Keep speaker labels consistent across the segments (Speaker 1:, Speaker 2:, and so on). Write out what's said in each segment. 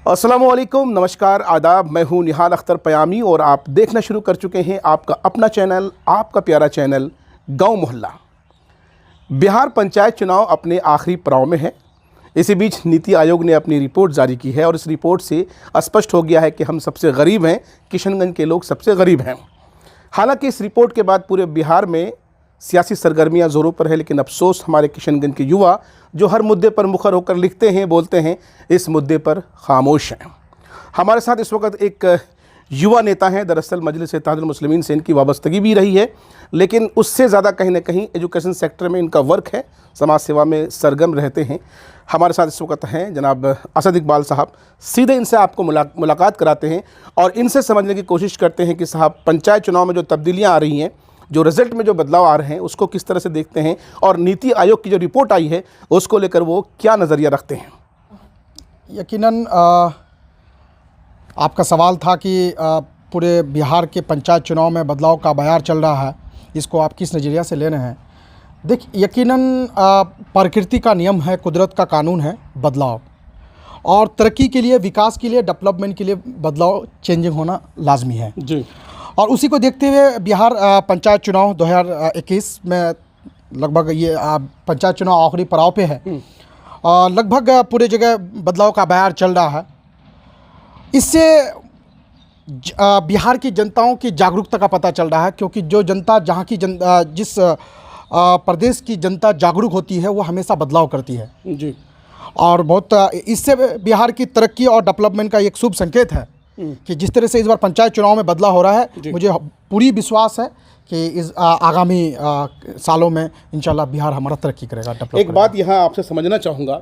Speaker 1: अस्सलामुअलैकुम, नमस्कार, आदाब। मैं हूं निहाल अख्तर पयामी और आप देखना शुरू कर चुके हैं आपका अपना चैनल, आपका प्यारा चैनल गांव मोहल्ला। बिहार पंचायत चुनाव अपने आखिरी पड़ाव में है। इसी बीच नीति आयोग ने अपनी रिपोर्ट जारी की है और इस रिपोर्ट से स्पष्ट हो गया है कि हम सबसे गरीब हैं, किशनगंज के लोग सबसे गरीब हैं। हालांकि इस रिपोर्ट के बाद पूरे बिहार में सियासी सरगर्मियां ज़ोरों पर है, लेकिन अफसोस हमारे किशनगंज के युवा जो हर मुद्दे पर मुखर होकर लिखते हैं, बोलते हैं, इस मुद्दे पर खामोश हैं। हमारे साथ इस वक्त एक युवा नेता हैं। दरअसल मजलिस इत्तेहादुल मुस्लिमीन से इनकी वाबस्तगी भी रही है, लेकिन उससे ज़्यादा कहीं ना कहीं एजुकेशन सेक्टर में इनका वर्क है, समाज सेवा में सरगर्म रहते हैं। हमारे साथ इस वक्त हैं जनाब असद इकबाल साहब। सीधे इनसे आपको मुलाकात कराते हैं और इनसे समझने की कोशिश करते हैं कि साहब, पंचायत चुनाव में जो तब्दीलियाँ आ रही हैं, जो रिज़ल्ट में जो बदलाव आ रहे हैं, उसको किस तरह से देखते हैं और नीति आयोग की जो रिपोर्ट आई है उसको लेकर वो क्या नज़रिया रखते हैं।
Speaker 2: यकीनन आपका सवाल था कि पूरे बिहार के पंचायत चुनाव में बदलाव का बयार चल रहा है, इसको आप किस नज़रिया से ले रहे हैं। देखिए, यकीनन प्रकृति का नियम है, कुदरत का कानून है बदलाव, और तरक्की के लिए, विकास के लिए, डेवलपमेंट के लिए बदलाव, चेंजिंग होना लाजमी है
Speaker 1: जी।
Speaker 2: और उसी को देखते हुए बिहार पंचायत चुनाव 2021 में लगभग ये पंचायत चुनाव आखिरी पड़ाव पे है। लगभग पूरे जगह बदलाव का बयार चल रहा है। इससे बिहार की जनताओं की जागरूकता का पता चल रहा है, क्योंकि जो जनता, जहाँ की जिस प्रदेश की जनता जागरूक होती है वो हमेशा बदलाव करती है
Speaker 1: जी।
Speaker 2: और बहुत इससे बिहार की तरक्की और डेवलपमेंट का एक शुभ संकेत है कि जिस तरह से इस बार पंचायत चुनाव में बदलाव हो रहा है, मुझे पूरी विश्वास है कि इस आगामी सालों में इंशाल्लाह बिहार हमारा तरक्की करेगा, डेवलप करेगा।
Speaker 1: एक बात यहाँ आपसे समझना चाहूँगा,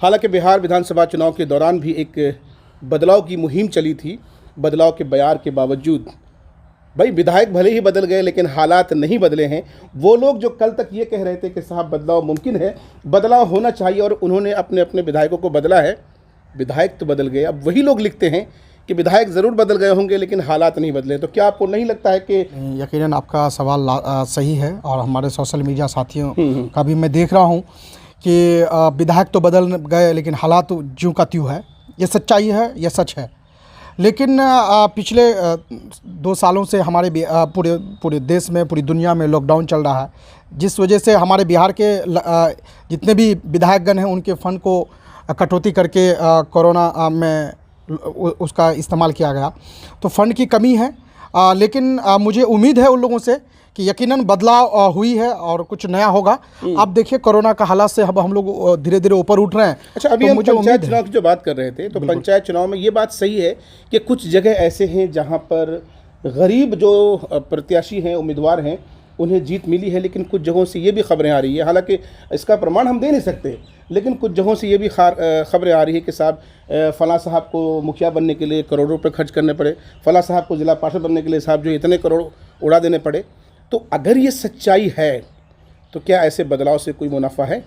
Speaker 1: हालांकि बिहार विधानसभा चुनाव के दौरान भी एक बदलाव की मुहिम चली थी। बदलाव के बयार के बावजूद भाई विधायक भले ही बदल गए, लेकिन हालात नहीं बदले हैं। वो लोग जो कल तक ये कह रहे थे कि साहब बदलाव मुमकिन है, बदलाव होना चाहिए, और उन्होंने अपने अपने विधायकों को बदला है। विधायक तो बदल गए, अब वही लोग लिखते हैं कि विधायक ज़रूर बदल गए होंगे लेकिन हालात नहीं बदले। तो क्या आपको नहीं लगता है कि
Speaker 2: यकीनन आपका सवाल सही है, और हमारे सोशल मीडिया साथियों का भी मैं देख रहा हूँ कि विधायक तो बदल गए लेकिन हालात ज्यों का त्यों है। ये सच्चाई है, ये सच है। लेकिन पिछले 2 सालों से हमारे पूरे देश में, पूरी दुनिया में लॉकडाउन चल रहा है, जिस वजह से हमारे बिहार के जितने भी विधायकगण हैं उनके फ़ंड को कटौती करके कोरोना में उसका इस्तेमाल किया गया, तो फ़ंड की कमी है। लेकिन मुझे उम्मीद है उन लोगों से कि यकीनन बदलाव हुई है और कुछ नया होगा। अब देखिए, कोरोना का हालात से अब हम लोग धीरे धीरे ऊपर उठ रहे हैं।
Speaker 1: अच्छा, अभी
Speaker 2: तो
Speaker 1: हम
Speaker 2: मुझे
Speaker 1: पंचायत चुनाव की जो बात कर रहे थे, तो पंचायत चुनाव में ये बात सही है कि कुछ जगह ऐसे हैं जहाँ पर गरीब जो प्रत्याशी हैं, उम्मीदवार हैं, उन्हें जीत मिली है, लेकिन कुछ जगहों से ये भी खबरें आ रही है, हालांकि इसका प्रमाण हम दे नहीं सकते, लेकिन कुछ जगहों से ये भी खबरें आ रही है कि साहब फ़लाँ साहब को मुखिया बनने के लिए करोड़ों रुपये खर्च करने पड़े, फ़लाँ साहब को ज़िला पार्षद बनने के लिए साहब जो इतने करोड़ उड़ा देने पड़े। तो अगर ये सच्चाई है तो क्या ऐसे बदलाव से कोई मुनाफा है?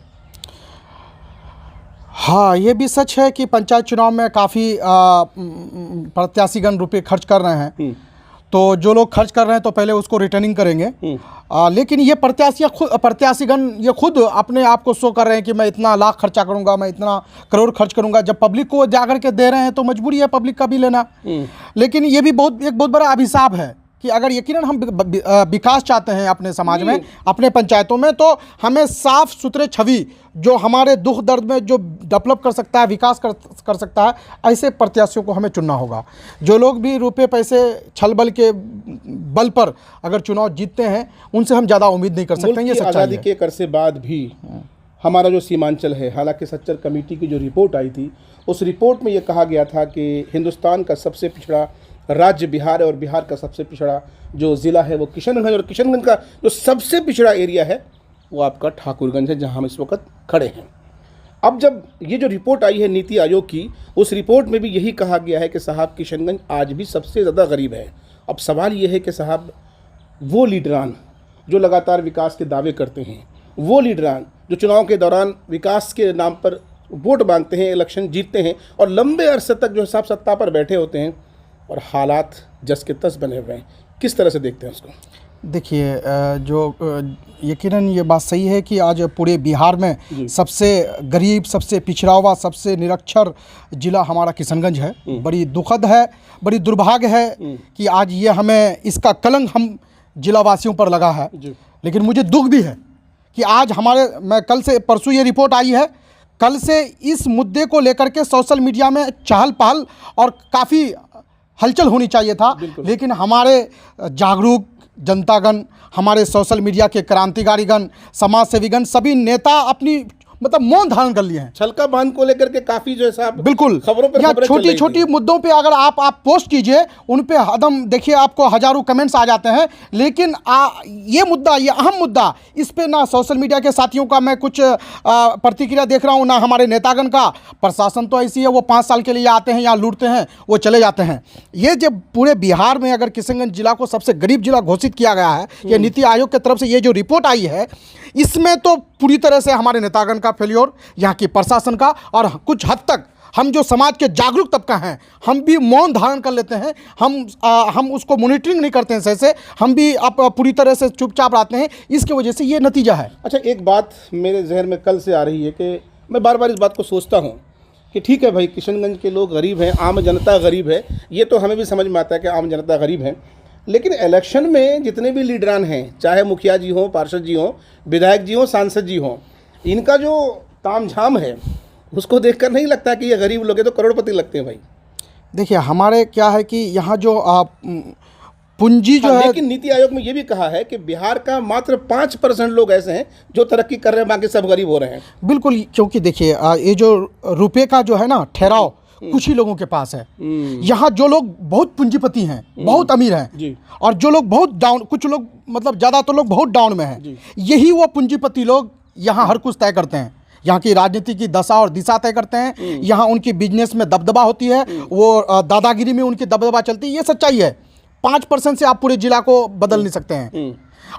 Speaker 2: हाँ, ये भी सच है कि पंचायत चुनाव में काफ़ी प्रत्याशीगण रुपये खर्च कर रहे हैं। तो जो लोग खर्च कर रहे हैं तो पहले उसको रिटर्निंग करेंगे। लेकिन ये प्रत्याशीगण ये खुद अपने आप को शो कर रहे हैं कि मैं इतना लाख खर्चा करूंगा, मैं इतना करोड़ खर्च करूंगा। जब पब्लिक को जाकर के दे रहे हैं तो मजबूरी है पब्लिक का भी लेना। लेकिन ये भी एक बहुत बड़ा अभिशाप है कि अगर यकीनन हम विकास चाहते हैं अपने समाज में, अपने पंचायतों में, तो हमें साफ सुथरे छवि जो हमारे दुख दर्द में जो डेवलप कर सकता है, विकास कर सकता है, ऐसे प्रत्याशियों को हमें चुनना होगा। जो लोग भी रुपए पैसे छल बल के बल पर अगर चुनाव जीतते हैं, उनसे हम ज़्यादा उम्मीद नहीं कर सकते। ये सच्चाई है।
Speaker 1: आज़ादी के अरसे बाद भी हमारा जो सीमांचल है, हालांकि सच्चर कमेटी की जो रिपोर्ट आई थी, उस रिपोर्ट में ये कहा गया था कि हिंदुस्तान का सबसे पिछड़ा राज्य बिहार है और बिहार का सबसे पिछड़ा जो ज़िला है वो किशनगंज, और किशनगंज का जो सबसे पिछड़ा एरिया है वो आपका ठाकुरगंज है, जहां हम इस वक्त खड़े हैं। अब जब ये जो रिपोर्ट आई है नीति आयोग की, उस रिपोर्ट में भी यही कहा गया है कि साहब किशनगंज आज भी सबसे ज़्यादा गरीब है। अब सवाल ये है कि साहब वो लीडरान जो लगातार विकास के दावे करते हैं, वो लीडरान जो चुनाव के दौरान विकास के नाम पर वोट मांगते हैं, इलेक्शन जीतते हैं और लंबे अरसे तक जो साहब सत्ता पर बैठे होते हैं और हालात जस के तस बने हुए हैं, किस तरह से देखते हैं उसको?
Speaker 2: देखिए यकीनन ये बात सही है कि आज पूरे बिहार में सबसे गरीब, सबसे पिछड़ा हुआ, सबसे निरक्षर ज़िला हमारा किशनगंज है। बड़ी दुखद है, बड़ी दुर्भाग्य है कि आज ये हमें इसका कलंक हम जिलावासियों पर लगा है। लेकिन मुझे दुख भी है कि आज मैं कल से परसों ये रिपोर्ट आई है, कल से इस मुद्दे को लेकर के सोशल मीडिया में चहल पहल और काफ़ी हलचल होनी चाहिए था, लेकिन हमारे जागरूक जनतागण, हमारे सोशल मीडिया के क्रांतिकारीगण, समाज सेवीगण, सभी नेता अपनी मौन धारण कर लिए हैं।
Speaker 1: छलका बांध को लेकर के काफी जो है साहब
Speaker 2: बिल्कुल
Speaker 1: खबरों पे
Speaker 2: या छोटी छोटी मुद्दों पे अगर आप पोस्ट कीजिए, उन पे हदम देखिए आपको हजारों कमेंट्स आ जाते हैं। लेकिन ये मुद्दा, ये अहम मुद्दा, इस पे ना सोशल मीडिया के साथियों का मैं कुछ प्रतिक्रिया देख रहा हूँ, ना हमारे नेतागण का। प्रशासन तो ऐसी है, वो 5 साल के लिए आते हैं, यहाँ लूटते हैं, वो चले जाते हैं। ये जब पूरे बिहार में अगर किशनगंज जिला को सबसे गरीब जिला घोषित किया गया है, ये नीति आयोग की तरफ से ये जो रिपोर्ट आई है, इसमें तो पूरी तरह से हमारे नेतागण का फेल्योर, यहाँ की प्रशासन का, और कुछ हद तक हम जो समाज के जागरूक तबका हैं, हम भी मौन धारण कर लेते हैं। हम उसको मॉनिटरिंग नहीं करते हैं सही से, हम भी पूरी तरह से चुपचाप रहते हैं। इसकी वजह से ये नतीजा है।
Speaker 1: अच्छा, एक बात मेरे जहन में कल से आ रही है कि मैं बार बार इस बात को सोचता हूँ कि ठीक है भाई, किशनगंज के लोग गरीब हैं, आम जनता गरीब है, ये तो हमें भी समझ में आता है कि आम जनता गरीब है। लेकिन इलेक्शन में जितने भी लीडरान हैं, चाहे मुखिया जी हों, पार्षद जी हों, विधायक जी हों, सांसद जी हों, इनका जो तामझाम है उसको देखकर नहीं लगता कि ये गरीब लोग हैं, तो करोड़पति लगते हैं भाई।
Speaker 2: देखिए हमारे क्या है कि यहाँ जो पूंजी जो है,
Speaker 1: लेकिन नीति आयोग में ये भी कहा है कि बिहार का मात्र 5% लोग ऐसे हैं जो तरक्की कर रहे हैं, बाकी सब गरीब हो रहे हैं।
Speaker 2: बिल्कुल, क्योंकि देखिए ये जो रुपए का जो है ना ठहराव कुछ ही लोगों के पास है। यहाँ जो लोग बहुत पूंजीपति हैं, बहुत अमीर हैं, और जो लोग बहुत डाउन, कुछ लोग ज़्यादातर लोग बहुत डाउन में हैं, यही वो पूंजीपति लोग यहाँ हर कुछ तय करते हैं। यहाँ की राजनीति की दशा और दिशा तय करते हैं। यहाँ उनकी बिजनेस में दबदबा होती है, वो दादागिरी में उनकी दबदबा चलती है। ये सच्चाई है। 5% से आप पूरे जिला को बदल नहीं सकते हैं।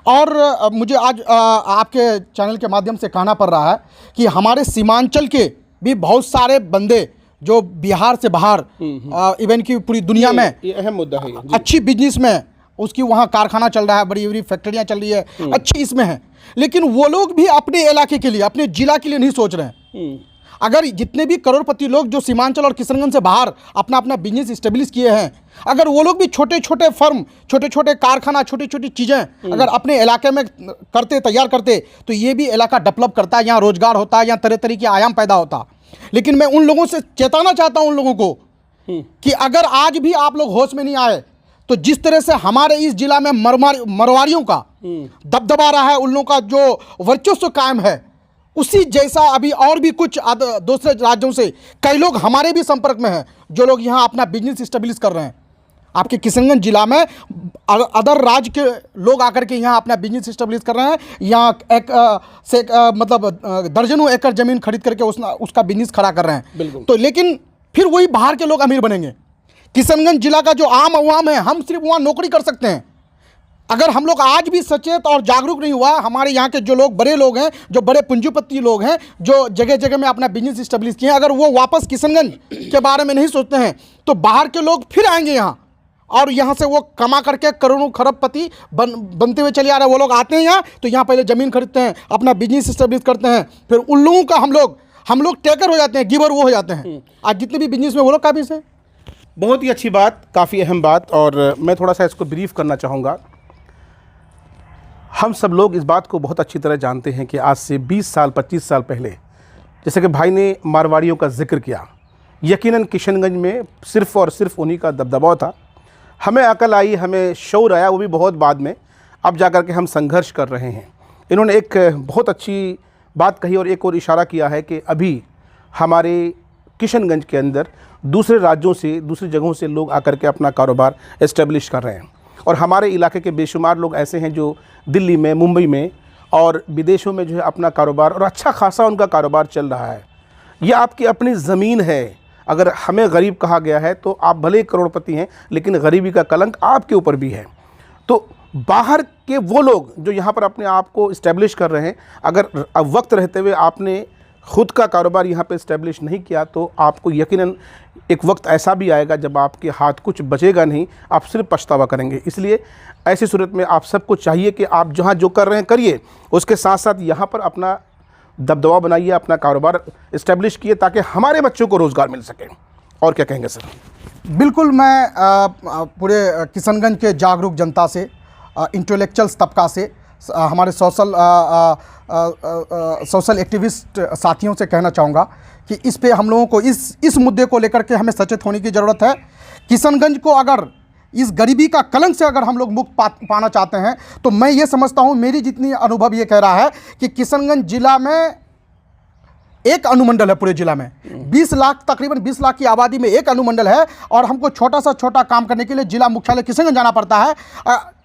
Speaker 2: और मुझे आज आपके चैनल के माध्यम से कहना पड़ रहा है कि हमारे सीमांचल के भी बहुत सारे बंदे जो बिहार से बाहर, इवन की पूरी दुनिया में
Speaker 1: ये अहम मुद्दा है,
Speaker 2: अच्छी बिजनेस में उसकी वहाँ कारखाना चल रहा है, बड़ी बड़ी फैक्ट्रियाँ चल रही है, अच्छी इसमें है, लेकिन वो लोग भी अपने इलाके के लिए, अपने जिला के लिए नहीं सोच रहे हैं। अगर जितने भी करोड़पति लोग जो सीमांचल और किशनगंज से बाहर अपना अपना बिजनेस इस्टेब्लिश किए हैं, अगर वो लोग भी छोटे छोटे फर्म, छोटे छोटे कारखाना, छोटी छोटी चीज़ें अगर अपने इलाके में करते, तैयार करते, तो ये भी इलाका डेवलप करता है, यहाँ रोजगार होता है, यहाँ तरह तरह के आयाम पैदा होता। लेकिन मैं उन लोगों से चेताना चाहता हूं, उन लोगों को, कि अगर आज भी आप लोग होश में नहीं आए, तो जिस तरह से हमारे इस जिला में मरवाड़ियों का दबदबा रहा है, उन लोगों का जो वर्चस्व कायम है, उसी जैसा अभी और भी कुछ दूसरे राज्यों से कई लोग हमारे भी संपर्क में हैं, जो लोग यहाँ अपना बिजनेस इस्टेब्लिश कर रहे हैं। आपके किशनगंज जिला में अदर राज्य के लोग आकर के यहाँ अपना बिजनेस इस्टेब्लिश कर रहे हैं। यहाँ दर्जनों एकड़ ज़मीन खरीद करके उसका बिजनेस खड़ा कर रहे हैं। तो लेकिन फिर वही बाहर के लोग अमीर बनेंगे। किशनगंज जिला का जो आम अवाम है, हम सिर्फ वहाँ नौकरी कर सकते हैं। अगर हम लोग आज भी सचेत और जागरूक नहीं हुआ, हमारे यहाँ के जो लोग बड़े लोग हैं, जो बड़े पूंजीपति लोग हैं, जो जगह जगह में अपना बिजनेस इस्टेब्लिश किए हैं, अगर वो वापस किशनगंज के बारे में नहीं सोचते हैं, तो बाहर के लोग फिर आएंगे यहाँ, और यहाँ से वो कमा करके करोड़ों खरबपति बनते हुए चले आ रहे हैं। वो लोग आते हैं यहाँ, तो यहाँ पहले ज़मीन खरीदते हैं, अपना बिजनेस इस्टेब्लिश करते हैं, फिर उन लोगों का हम लोग टेकर हो जाते हैं, गिवर वो हो जाते हैं। आज जितने भी बिजनेस में वो लोग काबिज हैं।
Speaker 1: बहुत ही अच्छी बात, काफ़ी अहम बात, और मैं थोड़ा सा इसको ब्रीफ करना चाहूँगा। हम सब लोग इस बात को बहुत अच्छी तरह जानते हैं कि आज से 20 साल 25 साल पहले, जैसे कि भाई ने मारवाड़ियों का जिक्र किया, यकीनन किशनगंज में सिर्फ़ और सिर्फ उन्हीं का दबदबा था। हमें अकल आई, हमें शऊर आया, वो भी बहुत बाद में, अब जा कर के हम संघर्ष कर रहे हैं। इन्होंने एक बहुत अच्छी बात कही और एक और इशारा किया है कि अभी हमारे किशनगंज के अंदर दूसरे राज्यों से, दूसरी जगहों से लोग आकर के अपना कारोबार इस्टेब्लिश कर रहे हैं, और हमारे इलाके के बेशुमार लोग ऐसे हैं जो दिल्ली में, मुंबई में और विदेशों में जो है अपना कारोबार, और अच्छा खासा उनका कारोबार चल रहा है। यह आपकी अपनी ज़मीन है। अगर हमें गरीब कहा गया है तो आप भले करोड़पति हैं, लेकिन गरीबी का कलंक आपके ऊपर भी है। तो बाहर के वो लोग जो यहाँ पर अपने आप को इस्टेब्लिश कर रहे हैं, अगर वक्त रहते हुए आपने ख़ुद का कारोबार यहाँ पे इस्टेब्लिश नहीं किया तो आपको यकीनन एक वक्त ऐसा भी आएगा जब आपके हाथ कुछ बचेगा नहीं, आप सिर्फ पछतावा करेंगे। इसलिए ऐसी सूरत में आप सबको चाहिए कि आप जहाँ जो कर रहे हैं करिए, उसके साथ साथ यहाँ पर अपना दबदबा बनाइए, अपना कारोबार इस्टेब्लिश किए ताकि हमारे बच्चों को रोज़गार मिल सके। और क्या कहेंगे सर?
Speaker 2: बिल्कुल, मैं पूरे किशनगंज के जागरूक जनता से, इंटेलेक्चुअल्स तबका से, हमारे सोशल एक्टिविस्ट साथियों से कहना चाहूँगा कि इस पे हम लोगों को इस मुद्दे को लेकर के हमें सचेत होने की ज़रूरत है। किशनगंज को अगर इस गरीबी का कलंक से अगर हम लोग मुक्त पाना चाहते हैं तो मैं ये समझता हूँ, मेरी जितनी अनुभव ये कह रहा है कि किशनगंज जिला में एक अनुमंडल है, पूरे जिला में 20 लाख, तकरीबन 20 लाख की आबादी में एक अनुमंडल है और हमको छोटा सा छोटा काम करने के लिए जिला मुख्यालय किशनगंज जाना पड़ता है।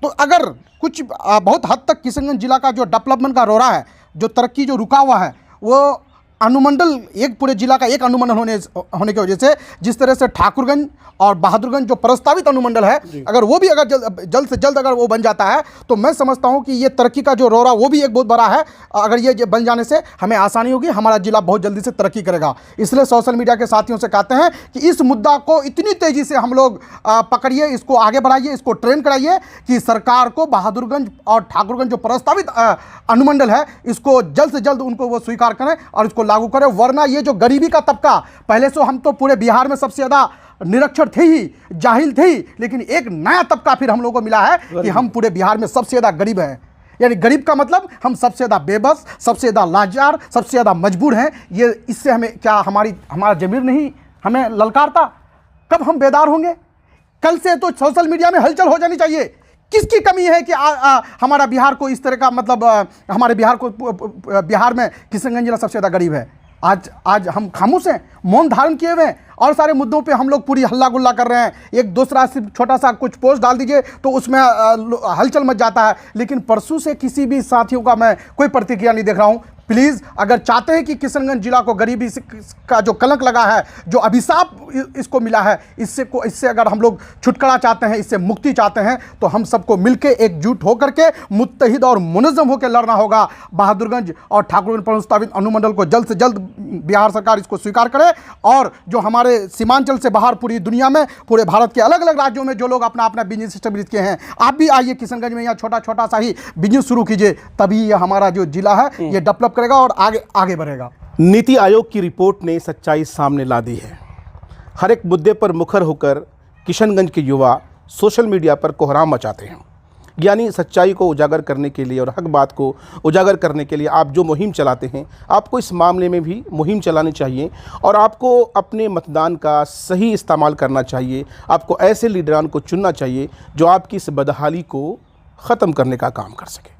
Speaker 2: तो अगर कुछ बहुत हद तक किशनगंज जिला का जो डेवलपमेंट का रोरा है, जो तरक्की जो रुका हुआ है, वो अनुमंडल, एक पूरे जिला का एक अनुमंडल होने की वजह से, जिस तरह से ठाकुरगंज और बहादुरगंज जो प्रस्तावित अनुमंडल है, अगर वो भी अगर जल्द से जल्द अगर वो बन जाता है तो मैं समझता हूं कि ये तरक्की का जो रोरा वो भी एक बहुत बड़ा है। अगर ये बन जाने से हमें आसानी होगी, हमारा जिला बहुत जल्दी से तरक्की करेगा। इसलिए सोशल मीडिया के साथियों से कहते हैं कि इस मुद्दा को इतनी तेज़ी से हम लोग पकड़िए, इसको आगे बढ़ाइए, इसको ट्रेन कराइए कि सरकार को बहादुरगंज और ठाकुरगंज जो प्रस्तावित अनुमंडल है, इसको जल्द से जल्द उनको वो स्वीकार करें और इसको लागू करें। वरना ये जो गरीबी का तबका, पहले से हम तो पूरे बिहार में सबसे ज़्यादा निरक्षर थे ही, जाहिल थे ही, लेकिन एक नया तबका फिर हम लोगों को मिला है कि हम पूरे बिहार में सबसे ज़्यादा गरीब हैं। यानी गरीब का मतलब हम सबसे ज़्यादा बेबस, सबसे ज़्यादा लाचार, सबसे ज़्यादा मजबूर हैं। ये इससे हमें क्या हमारा ज़मीर नहीं हमें ललकारता? कब हम बेदार होंगे? कल से तो सोशल मीडिया में हलचल हो जानी चाहिए। किसकी कमी है कि हमारा बिहार को इस तरह का, मतलब हमारे बिहार में किशनगंज जिला सबसे ज़्यादा गरीब है। आज हम खामोश हैं, मौन धारण किए हुए हैं और सारे मुद्दों पे हम लोग पूरी हल्ला गुल्ला कर रहे हैं। एक दूसरा सिर्फ छोटा सा कुछ पोस्ट डाल दीजिए तो उसमें हलचल मच जाता है। लेकिन परसों से किसी भी साथियों का मैं कोई प्रतिक्रिया नहीं देख रहा हूँ। प्लीज़, अगर चाहते हैं कि किशनगंज जिला को गरीबी का जो कलंक लगा है, जो अभिशाप इसको मिला है, इससे अगर हम लोग छुटकारा चाहते हैं, इससे मुक्ति चाहते हैं, तो हम सबको मिलकर एकजुट होकर के मुत्तहिद और मुनज़्ज़म होकर लड़ना होगा। बहादुरगंज और ठाकुरगंज प्रस्तावित अनुमंडल को जल्द से जल्द बिहार सरकार इसको स्वीकार करे और जो हमारे सीमांचल से बाहर पूरी दुनिया में, पूरे भारत के अलग अलग राज्यों में जो लोग अपना अपना बिजनेस स्टेब्लिश किए हैं, आप भी आइए किशनगंज में, यहाँ छोटा छोटा सा ही बिजनेस शुरू कीजिए, तभी ये हमारा जो जिला है ये डेवलप करेगा और आगे बढ़ेगा।
Speaker 1: नीति आयोग की रिपोर्ट ने सच्चाई सामने ला दी है। हर एक मुद्दे पर मुखर होकर किशनगंज के युवा सोशल मीडिया पर कोहराम मचाते हैं। यानी सच्चाई को उजागर करने के लिए और हक बात को उजागर करने के लिए आप जो मुहिम चलाते हैं, आपको इस मामले में भी मुहिम चलानी चाहिए और आपको अपने मतदान का सही इस्तेमाल करना चाहिए। आपको ऐसे लीडरान को चुनना चाहिए जो आपकी इस बदहाली को ख़त्म करने का काम कर सके।